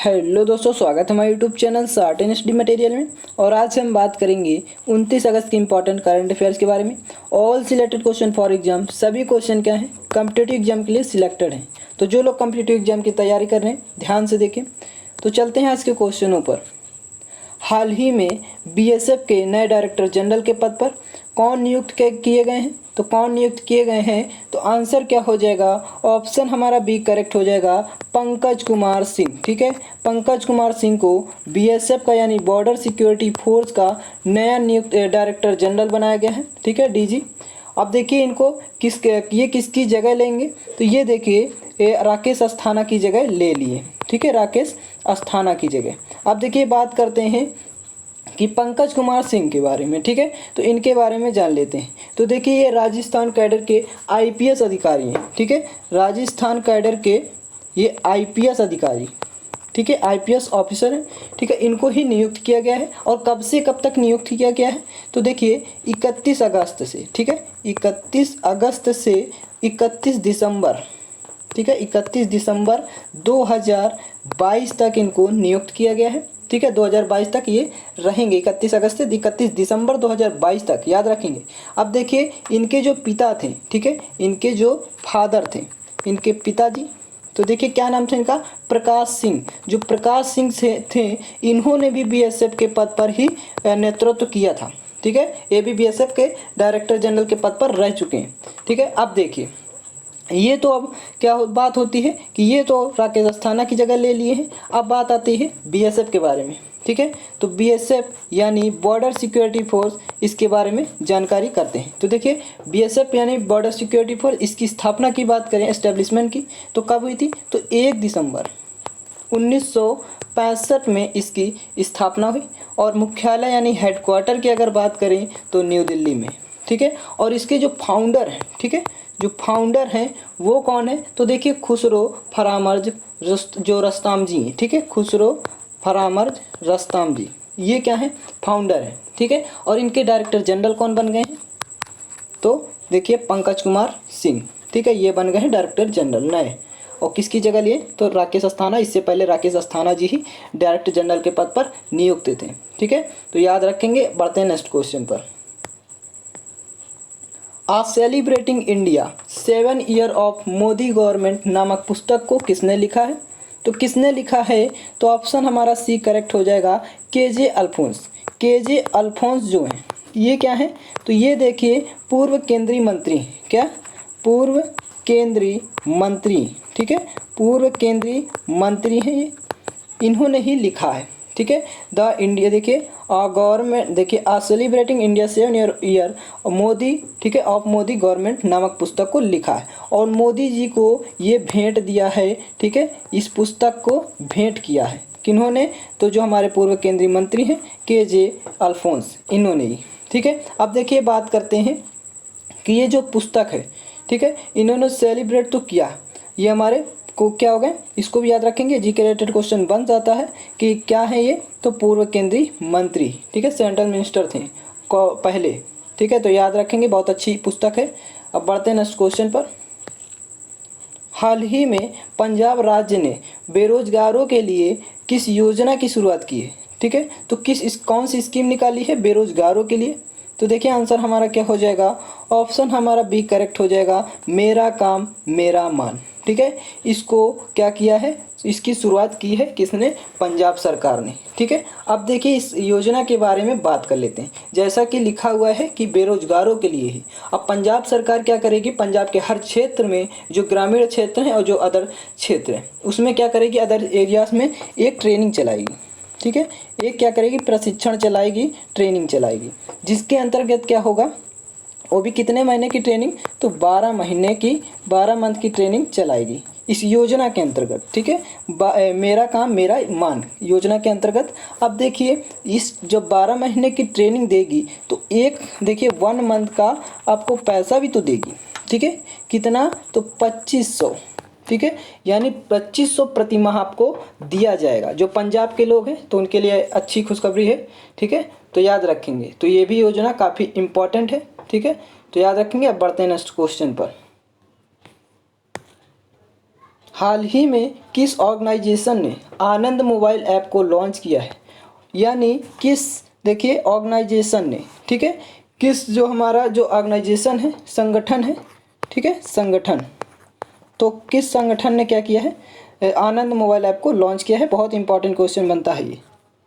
Hello दोस्तों, स्वागत है हमारे YouTube channel short and study material में। और आज हम बात करेंगे 29 अगस्त के इंपॉर्टेंट करंट अफेयर्स के बारे में। All selected question for exam, सभी क्वेश्चन क्या हैं कॉम्पिटिटिव एग्जाम के लिए सिलेक्टेड हैं। तो जो लोग कॉम्पिटिटिव एग्जाम की तैयारी कर रहे हैं ध्यान से देखें। तो चलते हैं आज के क्वेश्चनों पर। हाल ही में बीएसएफ के नए डायरेक्टर जनरल के पद पर कौन नियुक्त किए गए हैं? तो कौन नियुक्त किए गए हैं? तो आंसर क्या हो जाएगा? ऑप्शन हमारा बी करेक्ट हो जाएगा, पंकज कुमार सिंह। ठीक है, पंकज कुमार सिंह को बीएसएफ का यानी बॉर्डर सिक्योरिटी फोर्स का नया नियुक्त डायरेक्टर जनरल बनाया गया है। ठीक है, डीजी। अब देखिए इनको किसकी जगह लेंगे? तो ये देखिए राकेश अस्थाना की जगह ले लिए। ठीक है, राकेश अस्थाना की जगह। अब देखिए बात करते हैं कि पंकज कुमार सिंह के बारे में। ठीक है, तो इनके बारे में जान लेते हैं। तो देखिए ये राजस्थान कैडर के आईपीएस अधिकारी हैं। ठीक है, राजस्थान कैडर के ये आईपीएस अधिकारी, ठीक है, आईपीएस ऑफिसर हैं। ठीक है, इनको ही नियुक्त किया गया है। और कब से कब तक नियुक्त किया गया है? तो देखिए 31 अगस्त से, ठीक है, 31 अगस्त से 31 दिसंबर, ठीक है, 31 दिसंबर 2022 तक इनको नियुक्त किया गया है। ठीक है, 2022 तक ये रहेंगे, 31 अगस्त से 31 दिसंबर 2022 तक, याद रखेंगे। अब देखिए इनके जो पिता थे, ठीक है, इनके जो फादर थे, इनके पिताजी, तो देखिए क्या नाम था इनका? प्रकाश सिंह। जो प्रकाश सिंह से थे, इन्होंने भी बीएसएफ के पद पर ही नेतृत्व किया था। ठीक है, ये भी बीएसएफ के डायरेक्टर जनरल के पद पर रह चुके हैं। ठीक है, अब देखिए ये तो अब क्या बात होती है कि ये तो राकेश अस्थाना की जगह ले लिए हैं। अब बात आती है बीएसएफ के बारे में। ठीक है, तो बीएसएफ यानी बॉर्डर सिक्योरिटी फोर्स, इसके बारे में जानकारी करते हैं। तो देखिए बीएसएफ यानी बॉर्डर सिक्योरिटी फोर्स, इसकी स्थापना की बात करें, एस्टेब्लिशमेंट की, तो कब हुई थी? तो 1 दिसंबर 1965 में इसकी स्थापना हुई। और मुख्यालय यानी हेडक्वार्टर की अगर बात करें तो न्यू दिल्ली में। ठीक है, और इसके जो फाउंडर हैं, ठीक है, जो फाउंडर हैं वो कौन है? तो देखिए खुसरो फरामर्ज जो रस्ताम जी हैं। ठीक है, खुसरो फरामर्ज रस्ताम जी, ये क्या है? फाउंडर है। ठीक है, और इनके डायरेक्टर जनरल कौन बन गए हैं? तो देखिए पंकज कुमार सिंह। ठीक है, ये बन गए हैं डायरेक्टर जनरल नए। और किसकी जगह लिए? तो राकेश अस्थाना। इससे पहले राकेश अस्थाना जी ही डायरेक्टर जनरल के पद पर नियुक्त थे। ठीक है, तो याद रखेंगे। बढ़ते हैं नेक्स्ट क्वेश्चन पर। आ celebrating India 7 year of Modi government नामक पुस्तक को किसने लिखा है? तो किसने लिखा है? तो ऑप्शन हमारा सी करेक्ट हो जाएगा, केजे अल्फोंस। केजे अल्फोंस जो हैं ये क्या है? तो ये देखिए पूर्व केंद्रीय मंत्री, क्या? पूर्व केंद्रीय मंत्री। ठीक है, पूर्व केंद्रीय मंत्री हैं ये, इन्होंने ही लिखा है। ठीक है, द इंडिया, देखिए गवर्नमेंट, देखिए आ सेलिब्रेटिंग इंडिया 7 ईयर मोदी, ठीक है, ऑफ मोदी गवर्नमेंट नामक पुस्तक को लिखा है। और मोदी जी को ये भेंट दिया है। ठीक है, इस पुस्तक को भेंट किया है किन्होंने? तो जो हमारे पूर्व केंद्रीय मंत्री हैं केजे अल्फोंस, इन्होंने ही। ठीक है, अब देखिए बात करते हैं कि ये जो पुस्तक है, ठीक है, इन्होंने सेलिब्रेट तो किया, ये हमारे को क्या हो गए, इसको भी याद रखेंगे। जी के रिलेटेड क्वेश्चन बन जाता है कि क्या है ये? तो पूर्व केंद्रीय मंत्री, ठीक है, सेंट्रल मिनिस्टर थे पहले। ठीक है, तो याद रखेंगे, बहुत अच्छी पुस्तक है। अब बढ़ते हैं नेक्स्ट क्वेश्चन पर। हाल ही में पंजाब राज्य ने बेरोजगारों के लिए किस योजना की शुरुआत की है? ठीक है, तो कौन सी स्कीम निकाली है बेरोजगारों के लिए? तो देखिए आंसर हमारा क्या हो जाएगा? ऑप्शन हमारा बी करेक्ट हो जाएगा, मेरा काम मेरा मान। ठीक है, इसको क्या किया है? इसकी शुरुआत की है किसने? पंजाब सरकार ने। ठीक है, अब देखिए इस योजना के बारे में बात कर लेते हैं। जैसा कि लिखा हुआ है कि बेरोजगारों के लिए ही। अब पंजाब सरकार क्या करेगी? पंजाब के हर क्षेत्र में जो ग्रामीण क्षेत्र हैं और जो अदर क्षेत्र हैं उसमें क्या करेगी? अदर एरियाज में एक ट्रेनिंग चलाएगी। ठीक है, एक क्या करेगी? प्रशिक्षण चलाएगी, ट्रेनिंग चलाएगी, जिसके अंतर्गत क्या होगा? वो भी कितने महीने की ट्रेनिंग? तो 12 महीने की, 12 मंथ की ट्रेनिंग चलाएगी इस योजना के अंतर्गत। ठीक है, मेरा काम मेरा मान योजना के अंतर्गत। अब देखिए इस जब 12 महीने की ट्रेनिंग देगी तो एक देखिए 1 मंथ का आपको पैसा भी तो देगी। ठीक है, कितना? तो 2500। ठीक है, यानी 2500 प्रति माह आपको दिया जाएगा। जो पंजाब के लोग हैं तो उनके लिए अच्छी खुशखबरी है। ठीक है, तो याद रखेंगे, तो ये भी योजना काफ़ी इम्पॉर्टेंट है। ठीक है, तो याद रखेंगे। अब बढ़ते हैं नेक्स्ट क्वेश्चन पर। हाल ही में किस ऑर्गेनाइजेशन ने आनंद मोबाइल ऐप को लॉन्च किया है? यानी किस, देखिए ऑर्गेनाइजेशन ने, ठीक है, किस जो हमारा जो ऑर्गेनाइजेशन है, संगठन है, ठीक है, संगठन, तो किस संगठन ने क्या किया है, आनंद मोबाइल ऐप को लॉन्च किया है? बहुत इंपॉर्टेंट क्वेश्चन बनता है ये,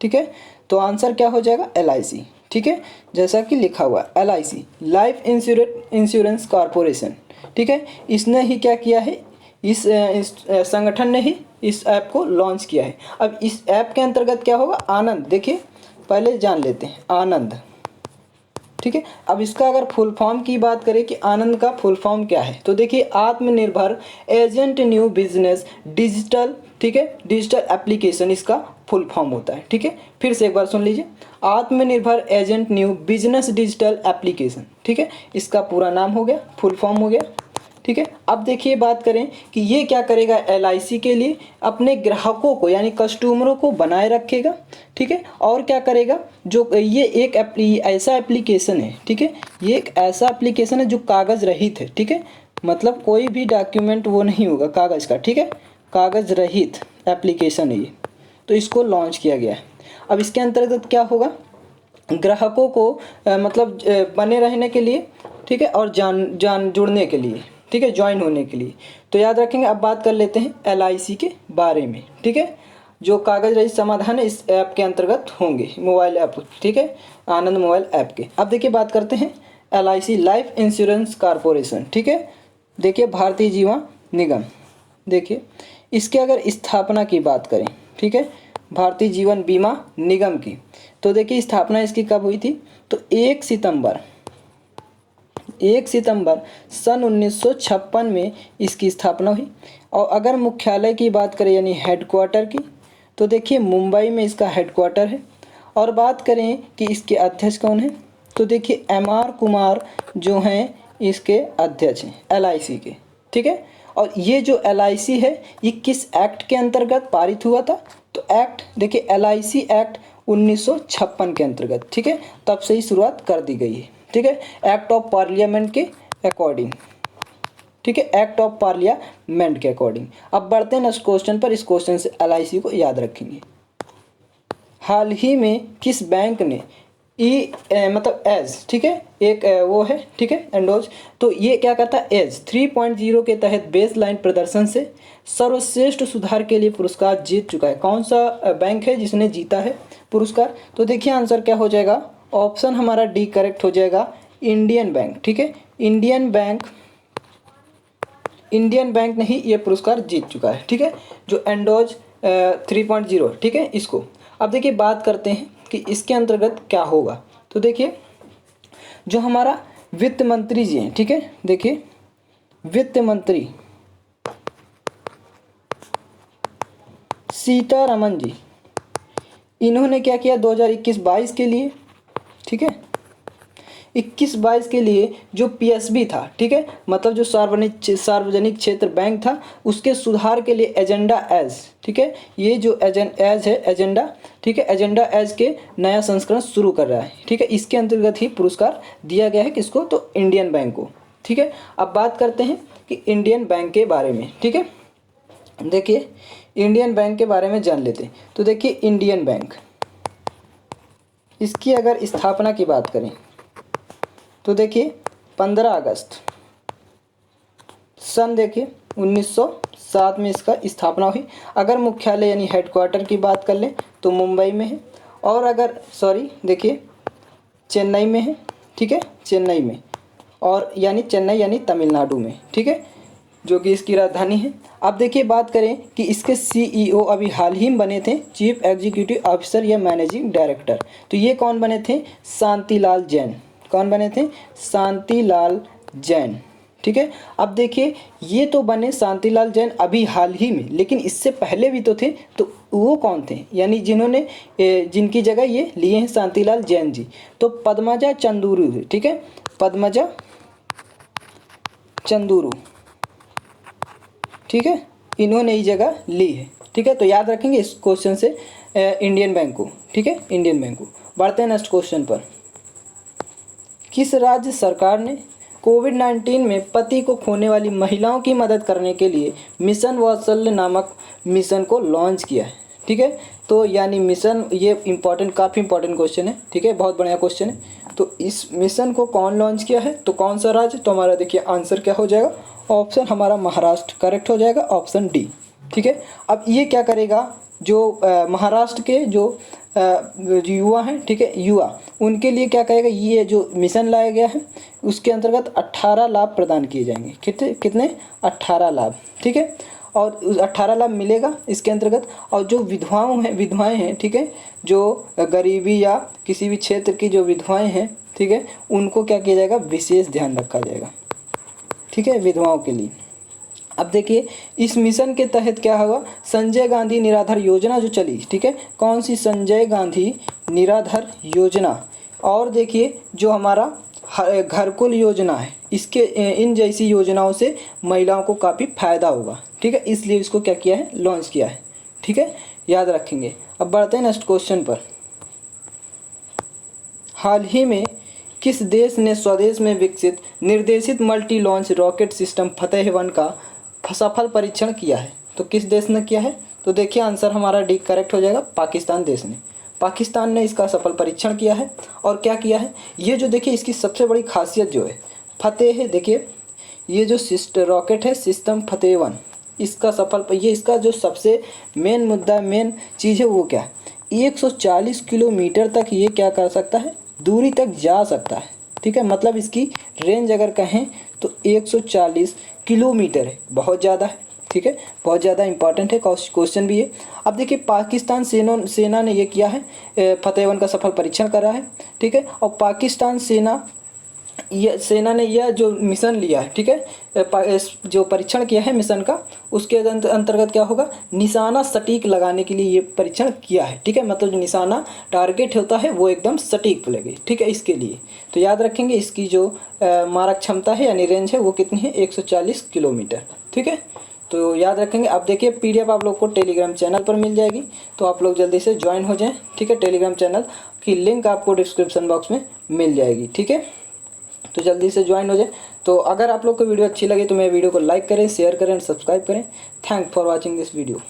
ठीक है। तो आंसर क्या हो जाएगा? LIC, ठीक है, जैसा कि लिखा हुआ है LIC, लाइफ इंश्योरेंस कॉरपोरेशन, ठीक है, इसने ही क्या किया है, इस संगठन ने ही इस ऐप को लॉन्च किया है। अब इस ऐप के अंतर्गत क्या होगा? आनंद, देखिए पहले जान लेते हैं आनंद, ठीक है। अब इसका अगर फुल फॉर्म की बात करें कि आनंद का फुल फॉर्म क्या है, तो देखिए आत्मनिर्भर एजेंट न्यू बिजनेस डिजिटल, ठीक है, डिजिटल एप्लीकेशन इसका फुल फॉर्म होता है, ठीक है। फिर से एक बार सुन लीजिए, आत्मनिर्भर agent new business digital application, ठीक है, इसका पूरा नाम हो गया, फुल फॉर्म हो गया, ठीक है। अब देखिए बात करें कि ये क्या करेगा, LIC के लिए अपने ग्राहकों को यानी कस्टमरों को बनाए रखेगा, ठीक है, और क्या करेगा, जो ये एक ऐसा एप्लीकेशन है, ठीक है, ये एक ऐसा एप्लीकेशन है जो कागज़ रहित है, ठीक है, मतलब कोई भी डॉक्यूमेंट वो नहीं होगा कागज़ का, ठीक है, कागज़ रहित एप्लीकेशन है ये, तो इसको लॉन्च किया गया है। अब इसके अंतर्गत क्या होगा, ग्राहकों को मतलब बने रहने के लिए, ठीक है, और जान जुड़ने के लिए, ठीक है, ज्वाइन होने के लिए, तो याद रखेंगे। अब बात कर लेते हैं LIC के बारे में, ठीक है, जो कागज़ रहित समाधान है इस ऐप के अंतर्गत होंगे, मोबाइल ऐप, ठीक है, आनंद मोबाइल ऐप के। अब देखिए बात करते हैं LIC लाइफ इंश्योरेंस कॉरपोरेशन, ठीक है, देखिए भारतीय जीवन निगम, देखिए इसके अगर स्थापना की बात करें, ठीक है, भारतीय जीवन बीमा निगम की, तो देखिए स्थापना इसकी कब हुई थी, तो 1 सितंबर सन 1956 में इसकी स्थापना हुई। और अगर मुख्यालय की बात करें यानी हेडक्वार्टर की, तो देखिए मुंबई में इसका हेडक्वार्टर है। और बात करें कि इसके अध्यक्ष कौन है, तो देखिए MR कुमार जो हैं इसके अध्यक्ष हैं LIC के, ठीक है। और ये जो LIC है ये किस एक्ट के अंतर्गत पारित हुआ था, तो एक्ट देखिए LIC एक्ट 1956 के अंतर्गत, ठीक है, तब से ही शुरुआत कर दी गई है, ठीक है, एक्ट ऑफ पार्लियामेंट के अकॉर्डिंग, ठीक है, एक्ट ऑफ पार्लियामेंट के अकॉर्डिंग। अब बढ़ते हैं नेक्स्ट क्वेश्चन पर, इस क्वेश्चन से LIC को याद रखेंगे। हाल ही में किस बैंक ने मतलब एज, ठीक है, एक वो है, ठीक है, एंडोज, तो ये क्या करता है, एज 3.0 के तहत बेस लाइन प्रदर्शन से सर्वश्रेष्ठ सुधार के लिए पुरस्कार जीत चुका है? कौन सा बैंक है जिसने जीता है पुरस्कार, तो देखिए आंसर क्या हो जाएगा, ऑप्शन हमारा डी करेक्ट हो जाएगा, इंडियन बैंक, ठीक है, इंडियन बैंक ने ही ये पुरस्कार जीत चुका है, ठीक है, जो एंडोज 3.0, ठीक है, इसको। अब देखिए बात करते हैं कि इसके अंतर्गत क्या होगा, तो देखिए जो हमारा वित्त मंत्री जी हैं, ठीक है, देखिए वित्त मंत्री सीतारमन जी, इन्होंने क्या किया 2021-22 के लिए, ठीक है, 21-22 के लिए जो PSB था, ठीक है, मतलब जो सार्वजनिक क्षेत्र बैंक था, उसके सुधार के लिए एजेंडा एज, ठीक है, ये जो एजेंडा, ठीक है, एजेंडा एज के नया संस्करण शुरू कर रहा है, ठीक है, इसके अंतर्गत ही पुरस्कार दिया गया है किसको, तो इंडियन बैंक को, ठीक है। अब बात करते हैं कि इंडियन बैंक के बारे में, ठीक है, देखिए इंडियन बैंक के बारे में जान लेते हैं। तो देखिए इंडियन बैंक, इसकी अगर स्थापना की बात करें तो देखिए 15 अगस्त सन देखिए 1907 में इसका स्थापना हुई। अगर मुख्यालय यानी हेडक्वार्टर की बात कर लें तो मुंबई में है, और अगर देखिए चेन्नई में है, ठीक है, चेन्नई में, और यानी चेन्नई यानी तमिलनाडु में, ठीक है, जो कि इसकी राजधानी है। अब देखिए बात करें कि इसके CEO अभी हाल ही में बने थे, चीफ एग्जीक्यूटिव ऑफिसर या मैनेजिंग डायरेक्टर, तो ये कौन बने थे, शांतिलाल जैन। कौन बने थे, शांतिलाल जैन, ठीक है। अब देखिए ये तो बने शांतिलाल जैन अभी हाल ही में, लेकिन इससे पहले भी तो थे, तो वो कौन थे, यानी जिन्होंने जिनकी जगह ये लिए हैं शांतिलाल जैन जी, तो पद्मजा चंदूरू, ठीक है, पद्मजा चंदूरू, ठीक है, इन्होंने ही जगह ली है, ठीक है। तो याद रखेंगे इस क्वेश्चन से इंडियन बैंक को, ठीक है, इंडियन बैंक को। बढ़ते हैं नेक्स्ट क्वेश्चन पर, किस राज्य सरकार ने कोविड-19 में पति को खोने वाली महिलाओं की मदद करने के लिए मिशन वात्सल्य नामक मिशन को लॉन्च किया है। ठीक है, तो यानी मिशन, ये काफ़ी इंपॉर्टेंट क्वेश्चन है। ठीक है, बहुत बढ़िया क्वेश्चन है। तो इस मिशन को कौन लॉन्च किया है, तो कौन सा राज्य, तो हमारा देखिए आंसर क्या हो जाएगा, ऑप्शन हमारा महाराष्ट्र करेक्ट हो जाएगा, ऑप्शन डी। ठीक है, अब ये क्या करेगा, जो महाराष्ट्र के जो युवा हैं, ठीक है, युवा, उनके लिए क्या कहेगा, ये जो मिशन लाया गया है उसके अंतर्गत 18 लाभ प्रदान किए जाएंगे। कितने 18 लाभ। ठीक है, और 18 लाभ मिलेगा इसके अंतर्गत। और जो विधवाएं हैं, ठीक है, जो गरीबी या किसी भी क्षेत्र की जो विधवाएं हैं, ठीक है, उनको क्या किया जाएगा, विशेष ध्यान रखा जाएगा। ठीक है, विधवाओं के लिए। अब देखिए इस मिशन के तहत क्या हुआ, संजय गांधी निराधार योजना जो चली, ठीक है, कौन सी, संजय गांधी निराधार योजना। और देखिए जो हमारा घरकुल योजना है, इसके इन जैसी योजनाओं से महिलाओं को काफ़ी फायदा होगा। ठीक है, इसलिए इसको क्या किया है, लॉन्च किया है। ठीक है, याद रखेंगे। अब बढ़ते हैं नेक्स्ट क्वेश्चन पर। हाल ही में किस देश ने स्वदेश में विकसित निर्देशित मल्टी लॉन्च रॉकेट सिस्टम फतेह-1 का सफल परीक्षण किया है, तो किस देश ने किया है, तो देखिए आंसर हमारा डी करेक्ट हो जाएगा, पाकिस्तान देश ने। पाकिस्तान ने इसका सफल परीक्षण किया है। और क्या किया है, ये जो देखिए इसकी सबसे बड़ी खासियत जो है फतेह, देखिए ये जो रॉकेट है सिस्टम फतेह-1, इसका इसका जो सबसे मेन मुद्दा, मेन चीज़ है वो क्या है, 140 किलोमीटर तक ये क्या कर सकता है, दूरी तक जा सकता है। ठीक है, मतलब इसकी रेंज अगर कहें तो 140 किलोमीटर है, बहुत ज़्यादा है। ठीक है, बहुत ज़्यादा इंपॉर्टेंट है, क्वेश्चन भी है। अब देखिए पाकिस्तान सेना ने ये किया है, फतेह-1 का सफल परीक्षण करा है। ठीक है, और पाकिस्तान सेना ने यह जो मिशन लिया है, ठीक है, जो परीक्षण किया है मिशन का, उसके अंतर्गत क्या होगा, निशाना सटीक लगाने के लिए ये परीक्षण किया है। ठीक है, मतलब जो निशाना टारगेट होता है वो एकदम सटीक लगे। ठीक है, इसके लिए तो याद रखेंगे इसकी जो मारक क्षमता है यानी रेंज है वो कितनी है, 140 किलोमीटर। ठीक है, तो याद रखेंगे। अब देखिए PDF आप लोग को टेलीग्राम चैनल पर मिल जाएगी, तो आप लोग जल्दी से ज्वाइन हो जाएं। ठीक है, टेलीग्राम चैनल की लिंक आपको डिस्क्रिप्शन बॉक्स में मिल जाएगी। ठीक है, तो जल्दी से ज्वाइन हो जाए। तो अगर आप लोग को वीडियो अच्छी लगे तो मेरे वीडियो को लाइक करें, शेयर करें, सब्सक्राइब करें। Thank for watching this video.